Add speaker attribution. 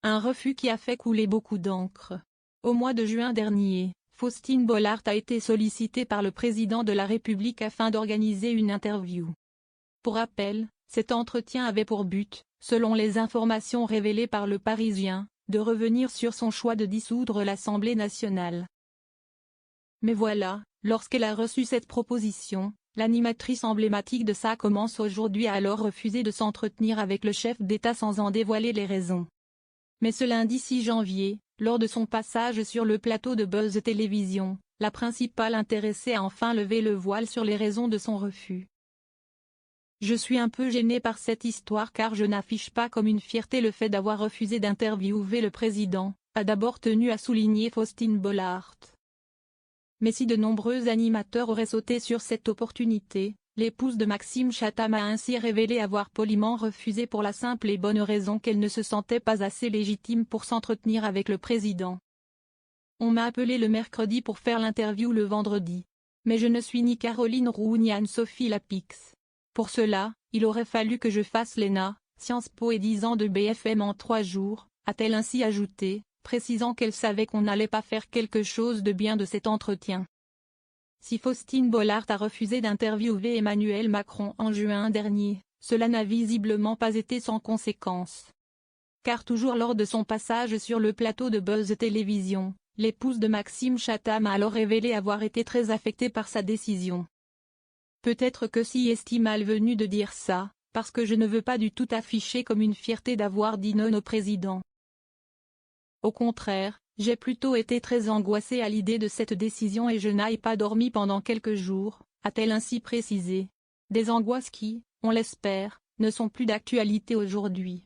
Speaker 1: Un refus qui a fait couler beaucoup d'encre. Au mois de juin dernier, Faustine Bollaert a été sollicitée par le président de la République afin d'organiser une interview. Pour rappel, cet entretien avait pour but, selon les informations révélées par Le Parisien, de revenir sur son choix de dissoudre l'Assemblée nationale. Mais voilà, lorsqu'elle a reçu cette proposition, l'animatrice emblématique de Ça commence aujourd'hui a alors refusé de s'entretenir avec le chef d'État sans en dévoiler les raisons. Mais ce lundi 6 janvier, lors de son passage sur le plateau de Buzz Télévision, la principale intéressée a enfin levé le voile sur les raisons de son refus. Je suis un peu gênée par cette histoire car je n'affiche pas comme une fierté le fait d'avoir refusé d'interviewer le président, a d'abord tenu à souligner Faustine Bollaert. Mais si de nombreux animateurs auraient sauté sur cette opportunité, l'épouse de Maxime Chatham a ainsi révélé avoir poliment refusé pour la simple et bonne raison qu'elle ne se sentait pas assez légitime pour s'entretenir avec le président. On m'a appelé le mercredi pour faire l'interview le vendredi. Mais je ne suis ni Caroline Roux ni Anne-Sophie Lapix. Pour cela, il aurait fallu que je fasse l'ENA, Sciences Po et 10 ans de BFM en 3 jours, a-t-elle ainsi ajouté, précisant qu'elle savait qu'on n'allait pas faire quelque chose de bien de cet entretien. Si Faustine Bollaert a refusé d'interviewer Emmanuel Macron en juin dernier, cela n'a visiblement pas été sans conséquence. Car toujours lors de son passage sur le plateau de Buzz Télévision, l'épouse de Maxime Chatham a alors révélé avoir été très affectée par sa décision. Peut-être que si est-il malvenu de dire ça, parce que je ne veux pas du tout afficher comme une fierté d'avoir dit non au président. Au contraire, j'ai plutôt été très angoissée à l'idée de cette décision et je n'ai pas dormi pendant quelques jours, a-t-elle ainsi précisé. Des angoisses qui, on l'espère, ne sont plus d'actualité aujourd'hui.